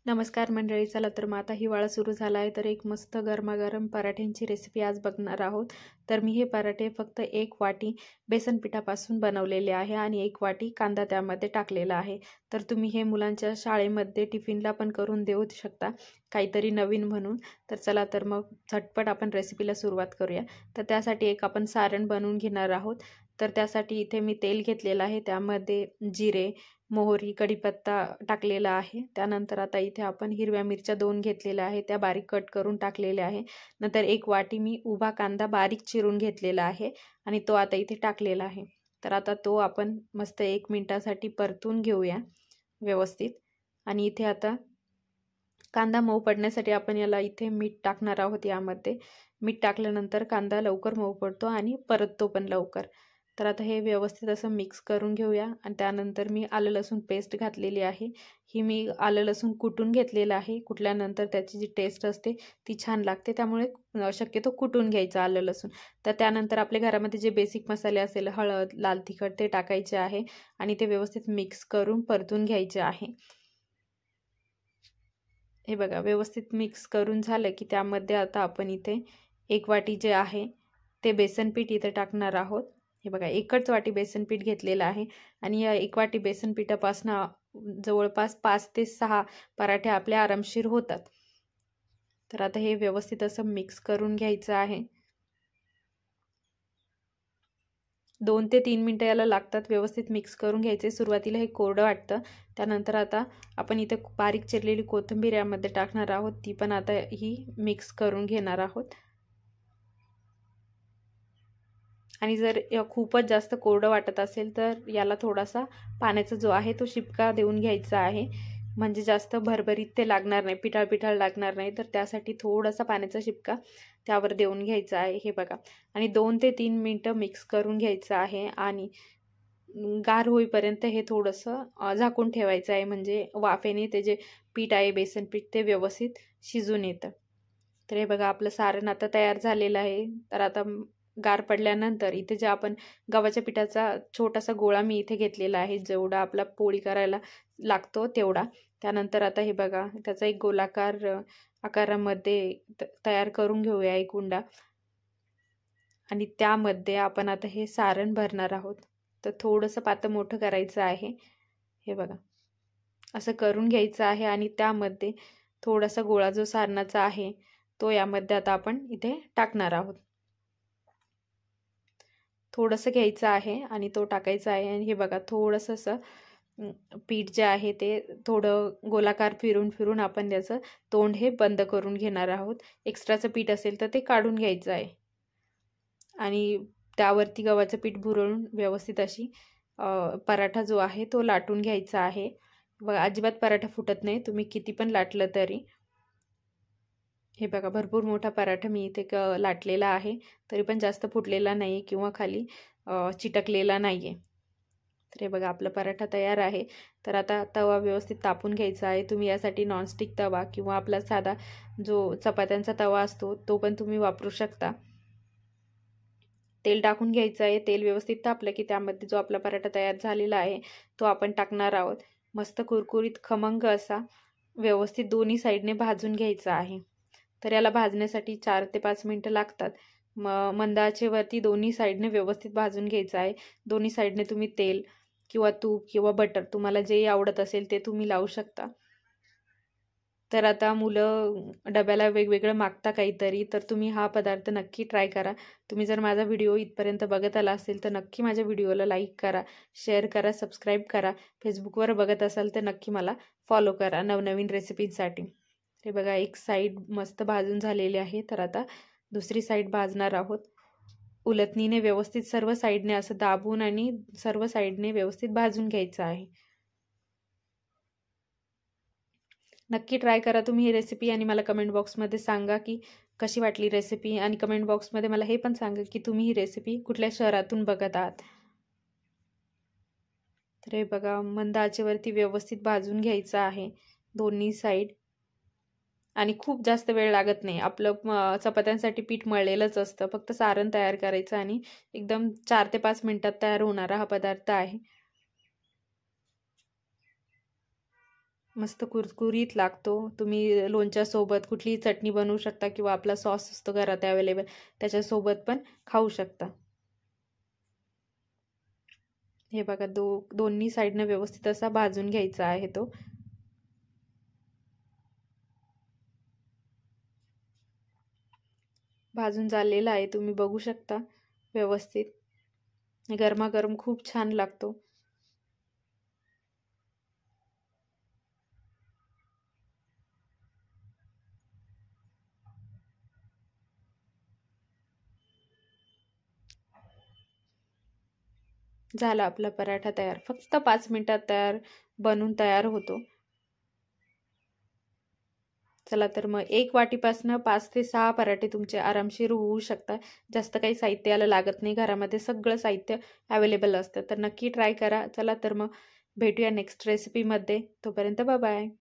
नमस्कार मंडळी, चला तर मग आता हिवाळा सुरू झाला आहे तर एक मस्त गरमागरम पराठ्यांची रेसिपी आज बघणार आहोत। तर मी हे पराठे फक्त 1 वाटी बेसन पिठापासून बनवलेले आहे आणि 1 वाटी कांदा त्यामध्ये टाकलेला आहे। तर तुम्ही हे मुलांच्या शाळेमध्ये टिफिनला पण करून देऊ शकता, काहीतरी नवीन म्हणून। तर चला तर मग झटपट आपण रेसिपीला सुरुवात करूया। तर त्यासाठी एक आपण सारण बनवून घेणार आहोत। तर त्यासाठी इथे मी तेल घेतलेलं आहे, त्यामध्ये जिरे, मोहरी, कढीपत्ता टाकलेला आहे। त्यानंतर आता इथे आपण हिरव्या मिरच्या 2 घेतलेल्या आहे, त्या बारीक कट करून टाकलेल्या आहे। नंतर 1 वाटी मी उभा कांदा बारीक चिरून घेतलेला आहे आणि तो आता इथे टाकलेला आहे। तर आता तो आपण मस्त 1 मिनिटासाठी परतून घेऊया व्यवस्थित। आणि इथे आता कांदा मऊ पडण्यासाठी आपण याला इथे मीठ टाकणार आहोत। यामध्ये मीठ टाकल्यानंतर कांदा लवकर मऊ पडतो आणि परततो पण लवकर। तर आता हे व्यवस्थित असं मिक्स करून घेऊया। आणि त्यानंतर मी आलं लसूण पेस्ट घातलेली आहे। ही मी आलं लसूण कुटून घेतलेलं आहे। कुटल्यानंतर त्याची जी टेस्ट असते ती छान लागते, त्यामुळे शक्यतो कुटून घ्यायचं आलं लसूण। तर त्यानंतर आपल्या घरामध्ये जे बेसिक मसाले असेल, हळद, लाल तिखट, ते टाकायचे आहे आणि ते व्यवस्थित मिक्स करून परतून घ्यायचे आहे। हे बघा, व्यवस्थित मिक्स करून झालं की त्यामध्ये आता आपण इथे 1 वाटी जे आहे ते बेसन पीठ इथे टाकणार आहोत। हे बघा, 1च वाटी बेसन पीठ घेतलेलं आहे आणि या 1 वाटी बेसन पिठापासून जवळपास 5 ते 6 पराठे आपले आरामशीर होतात। तर आता हे व्यवस्थित असं मिक्स करून घ्यायचं आहे। 2 ते 3 मिनिटं याला लागतात व्यवस्थित मिक्स करून घ्यायचे। सुरुवातीला हे कोरडं वाटतं, त्यानंतर आता आपण इथे बारीक चिरलेली कोथिंबीर यामध्ये टाकणार आहोत, ती पण आता ही मिक्स करून घेणार आहोत। आणि जर खूपच जास्त कोरडं वाटत असेल तर याला थोडासा पाण्याचा जो आहे तो शिपका देऊन घ्यायचा आहे, म्हणजे जास्त भरभरीत ते लागणार नाही, पिठाळ पिठाळ लागणार नाही। तर त्यासाठी थोडासा पाण्याचा शिपका त्यावर देऊन घ्यायचा आहे। हे बघा, आणि 2 ते 3 मिनिटं मिक्स करून घ्यायचं आहे आणि गार होईपर्यंत हे थोडंसं झाकून ठेवायचं आहे, म्हणजे वाफेने ते जे पीठ आहे बेसन पीठ ते व्यवस्थित शिजून येतं। तर हे बघा, आपलं सारण आता तयार झालेलं आहे। तर आता गार पडल्यानंतर इथे जे आपण गव्हाच्या पिठाचा छोटासा गोळा मी इथे घेतलेला आहे, जेवढा आपला पोळी करायला लागतो तेवढा। त्यानंतर आता हे बघा, त्याचा एक गोलाकार आकारामध्ये तयार करून घेऊया एक उंडा आणि त्यामध्ये आपण आता हे सारण भरणार आहोत। तर थोडंसं पातळ मोठं करायचं आहे। हे बघा, असं करून घ्यायचं आहे आणि त्यामध्ये थोडासा गोळा जो सारणाचा आहे तो यामध्ये आता आपण इथे टाकणार आहोत। थोडंसं घ्यायचं आहे आणि तो टाकायचा आहे आणि हे बघा, थोडंसं असं पीठ जे आहे ते थोडं गोलाकार फिरून फिरून आपण त्याचं तोंड हे बंद करून घेणार आहोत। एक्स्ट्राचं पीठ असेल तर ते काढून घ्यायचं आहे आणि त्यावरती गव्हाचं पीठ भुरळून व्यवस्थित अशी पराठा जो आहे तो लाटून घ्यायचा आहे। बघा, अजिबात पराठा फुटत नाही, तुम्ही किती पण लाटलं तरी। हे बघा, भरपूर मोठा पराठा मी इथे लाटलेला आहे, तरी पण जास्त फुटलेला नाही किंवा खाली चिटकलेला नाही आहे। तर हे बघा, आपला पराठा तयार आहे। तर आता तवा व्यवस्थित तापून घ्यायचा आहे। तुम्ही यासाठी नॉनस्टिक तवा किंवा आपला साधा जो चपात्यांचा तवा असतो तो पण तुम्ही वापरू शकता। तेल टाकून घ्यायचं आहे। तेल व्यवस्थित तापलं की त्यामध्ये जो आपला पराठा तयार झालेला आहे तो आपण टाकणार आहोत। मस्त कुरकुरीत खमंग असा व्यवस्थित दोन्ही साईडने भाजून घ्यायचा आहे। तर याला भाजण्यासाठी 4 ते 5 मिनिटं लागतात। मंद आचेवरती दोन्ही साईडने व्यवस्थित भाजून घ्यायचं आहे। दोन्ही साईडने तुम्ही तेल किंवा तूप किंवा बटर, तुम्हाला जे आवडत असेल ते तुम्ही लावू शकता। तर आता मुलं डब्याला वेगवेगळं मागता काहीतरी, तर तुम्ही हा पदार्थ नक्की ट्राय करा। तुम्ही जर माझा व्हिडिओ इथपर्यंत बघत आला असेल तर नक्की माझ्या व्हिडिओला लाईक करा, शेअर करा, सबस्क्राईब करा। फेसबुकवर बघत असाल तर नक्की मला फॉलो करा नवनवीन रेसिपींसाठी। हे बघा, एक साईड मस्त भाजून झालेली आहे, तर आता दुसरी साईड भाजणार आहोत। उलटणीने व्यवस्थित सर्व साईडने असं दाबून आणि सर्व साईडने व्यवस्थित भाजून घ्यायचं आहे। नक्की ट्राय करा तुम्ही ही रेसिपी आणि मला कमेंट बॉक्समध्ये सांगा की कशी वाटली रेसिपी। आणि कमेंट बॉक्समध्ये मला हे पण सांगा की तुम्ही ही रेसिपी कुठल्या शहरातून बघत आहात। तर हे बघा, मंद आचेवरती व्यवस्थित भाजून घ्यायचं आहे दोन्ही साईड आणि खूप जास्त वेळ लागत नाही। आपलं चपात्यांसाठी पीठ मळलेलंच असतं, फक्त सारण तयार करायचं आणि एकदम 4 ते 5 मिनिटात तयार होणारा हा पदार्थ आहे। मस्त कुरकुरीत लागतो. तुम्ही लोणच्यासोबत कुठलीही चटणी बनवू शकता किंवा आपला सॉस असतो घरात अवेलेबल त्याच्यासोबत पण खाऊ शकता. हे बघा दोन्ही साईडनं व्यवस्थित असा भाजून घ्यायचा आहे तो. भाजून झालेला आहे, तुम्ही बघू शकता व्यवस्थित. गरमागरम खूप छान लागतो. झाला आपला पराठा तयार. फक्त 5 मिनिटात बनून तयार होतो. चला तर मग 1 वाटीपासनं 5 ते 6 पराठे तुमचे आरामशीर होऊ शकतात. जास्त काही साहित्याला लागत नाही. घरामध्ये सगळं साहित्य अवेलेबल असतं. तर नक्की ट्राय करा. चला तर मग भेटूया नेक्स्ट रेसिपीमध्ये. तोपर्यंत बाय बाय.